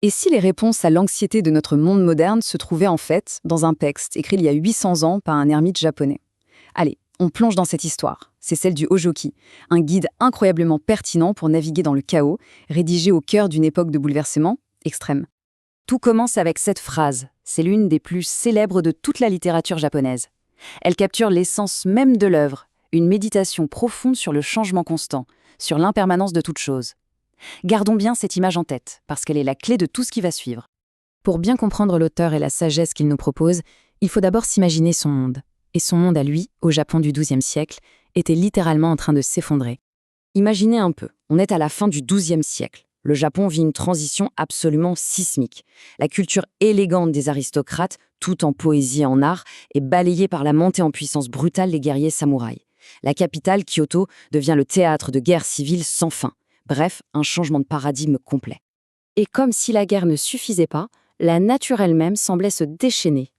Et si les réponses à l'anxiété de notre monde moderne se trouvaient en fait dans un texte écrit il y a 800 ans par un ermite japonais? Allez, on plonge dans cette histoire. C'est celle du Hojoki, un guide incroyablement pertinent pour naviguer dans le chaos, rédigé au cœur d'une époque de bouleversement extrême. Tout commence avec cette phrase. C'est l'une des plus célèbres de toute la littérature japonaise. Elle capture l'essence même de l'œuvre, une méditation profonde sur le changement constant, sur l'impermanence de toute chose. Gardons bien cette image en tête, parce qu'elle est la clé de tout ce qui va suivre. Pour bien comprendre l'auteur et la sagesse qu'il nous propose, il faut d'abord s'imaginer son monde. Et son monde à lui, au Japon du XIIe siècle, était littéralement en train de s'effondrer. Imaginez un peu, on est à la fin du XIIe siècle. Le Japon vit une transition absolument sismique. La culture élégante des aristocrates, tout en poésie et en art, est balayée par la montée en puissance brutale des guerriers samouraïs. La capitale, Kyoto, devient le théâtre de guerres civiles sans fin. Bref, un changement de paradigme complet. Et comme si la guerre ne suffisait pas, la nature elle-même semblait se déchaîner.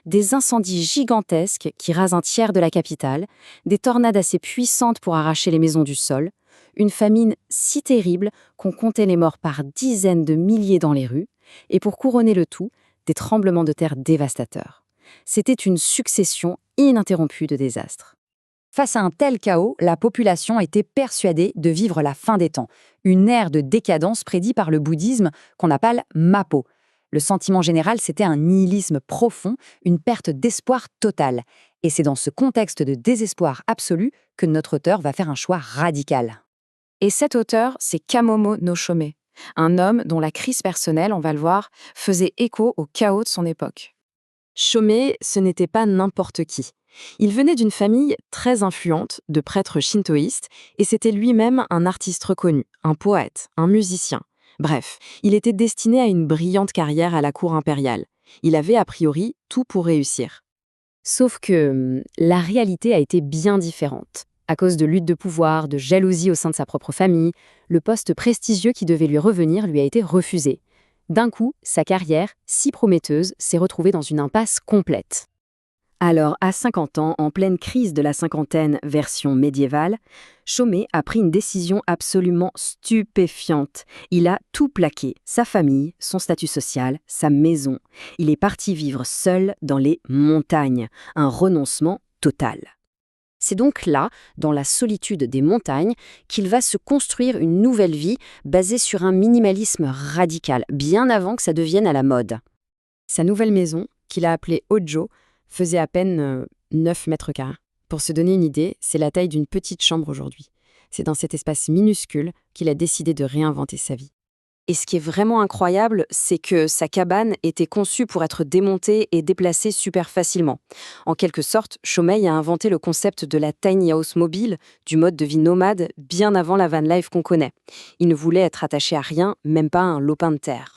Des incendies gigantesques qui rasent un tiers de la capitale, des tornades assez puissantes pour arracher les maisons du sol, une famine si terrible qu'on comptait les morts par dizaines de milliers dans les rues, et pour couronner le tout, des tremblements de terre dévastateurs. C'était une succession ininterrompue de désastres. Face à un tel chaos, la population était persuadée de vivre la fin des temps, une ère de décadence prédite par le bouddhisme qu'on appelle Mappo. Le sentiment général, c'était un nihilisme profond, une perte d'espoir totale. Et c'est dans ce contexte de désespoir absolu que notre auteur va faire un choix radical. Et cet auteur, c'est Kamomo no Shomei, un homme dont la crise personnelle, on va le voir, faisait écho au chaos de son époque. Shomei, ce n'était pas n'importe qui. Il venait d'une famille très influente de prêtres shintoïstes et c'était lui-même un artiste reconnu, un poète, un musicien. Bref, il était destiné à une brillante carrière à la cour impériale. Il avait a priori tout pour réussir. Sauf que la réalité a été bien différente. À cause de luttes de pouvoir, de jalousie au sein de sa propre famille, le poste prestigieux qui devait lui revenir lui a été refusé. D'un coup, sa carrière, si prometteuse, s'est retrouvée dans une impasse complète. Alors, à 50 ans, en pleine crise de la cinquantaine version médiévale, Shomei a pris une décision absolument stupéfiante. Il a tout plaqué, sa famille, son statut social, sa maison. Il est parti vivre seul dans les montagnes, un renoncement total. C'est donc là, dans la solitude des montagnes, qu'il va se construire une nouvelle vie basée sur un minimalisme radical, bien avant que ça devienne à la mode. Sa nouvelle maison, qu'il a appelée Hojo, faisait à peine 9 mètres carrés. Pour se donner une idée, c'est la taille d'une petite chambre aujourd'hui. C'est dans cet espace minuscule qu'il a décidé de réinventer sa vie. Et ce qui est vraiment incroyable, c'est que sa cabane était conçue pour être démontée et déplacée super facilement. En quelque sorte, Shomei a inventé le concept de la tiny house mobile, du mode de vie nomade, bien avant la van life qu'on connaît. Il ne voulait être attaché à rien, même pas à un lopin de terre.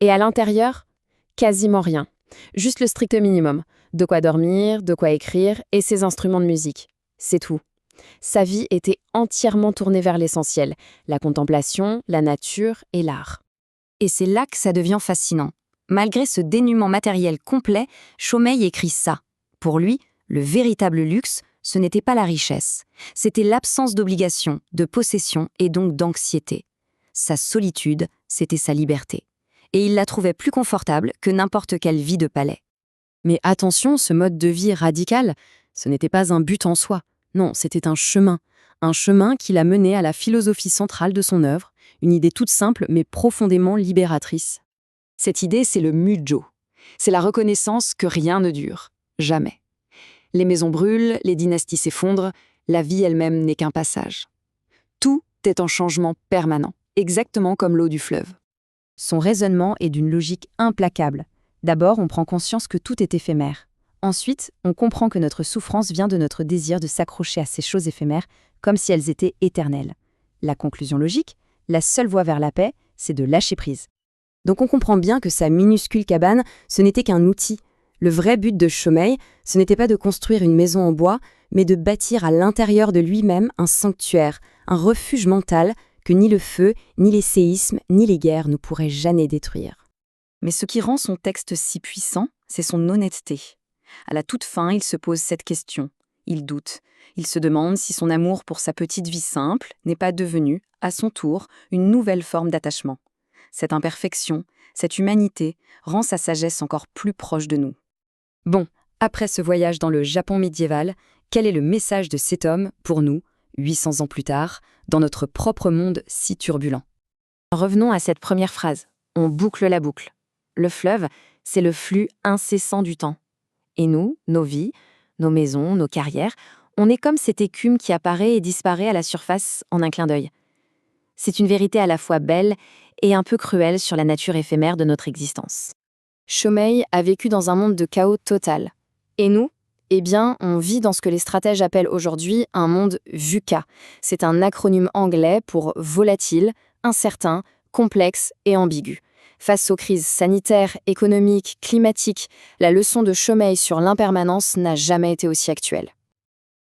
Et à l'intérieur, quasiment rien. Juste le strict minimum. De quoi dormir, de quoi écrire et ses instruments de musique. C'est tout. Sa vie était entièrement tournée vers l'essentiel, la contemplation, la nature et l'art. Et c'est là que ça devient fascinant. Malgré ce dénuement matériel complet, Shomei écrit ça. Pour lui, le véritable luxe, ce n'était pas la richesse. C'était l'absence d'obligation, de possession et donc d'anxiété. Sa solitude, c'était sa liberté. Et il la trouvait plus confortable que n'importe quelle vie de palais. Mais attention, ce mode de vie radical, ce n'était pas un but en soi. Non, c'était un chemin qui l'a mené à la philosophie centrale de son œuvre, une idée toute simple mais profondément libératrice. Cette idée, c'est le Mujo. C'est la reconnaissance que rien ne dure, jamais. Les maisons brûlent, les dynasties s'effondrent, la vie elle-même n'est qu'un passage. Tout est en changement permanent, exactement comme l'eau du fleuve. Son raisonnement est d'une logique implacable. D'abord, on prend conscience que tout est éphémère. Ensuite, on comprend que notre souffrance vient de notre désir de s'accrocher à ces choses éphémères comme si elles étaient éternelles. La conclusion logique, la seule voie vers la paix, c'est de lâcher prise. Donc on comprend bien que sa minuscule cabane, ce n'était qu'un outil. Le vrai but de Shomei, ce n'était pas de construire une maison en bois, mais de bâtir à l'intérieur de lui-même un sanctuaire, un refuge mental que ni le feu, ni les séismes, ni les guerres ne pourraient jamais détruire. Mais ce qui rend son texte si puissant, c'est son honnêteté. À la toute fin, il se pose cette question. Il doute. Il se demande si son amour pour sa petite vie simple n'est pas devenu, à son tour, une nouvelle forme d'attachement. cette imperfection, cette humanité, rend sa sagesse encore plus proche de nous. Bon, après ce voyage dans le Japon médiéval, quel est le message de cet homme pour nous, 800 ans plus tard, dans notre propre monde si turbulent? Revenons à cette première phrase. On boucle la boucle. Le fleuve, c'est le flux incessant du temps. Et nous, nos vies, nos maisons, nos carrières, on est comme cette écume qui apparaît et disparaît à la surface en un clin d'œil. C'est une vérité à la fois belle et un peu cruelle sur la nature éphémère de notre existence. Shomei a vécu dans un monde de chaos total. Et nous, eh bien, on vit dans ce que les stratèges appellent aujourd'hui un monde VUCA. C'est un acronyme anglais pour volatile, incertain, complexe et ambigu. Face aux crises sanitaires, économiques, climatiques, la leçon de Shomei sur l'impermanence n'a jamais été aussi actuelle.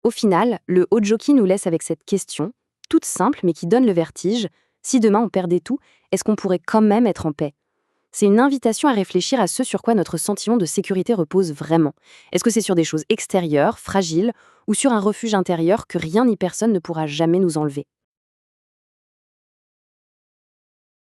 Au final, le Hojoki nous laisse avec cette question, toute simple mais qui donne le vertige. Si demain on perdait tout, est-ce qu'on pourrait quand même être en paix? C'est une invitation à réfléchir à ce sur quoi notre sentiment de sécurité repose vraiment. Est-ce que c'est sur des choses extérieures, fragiles, ou sur un refuge intérieur que rien ni personne ne pourra jamais nous enlever?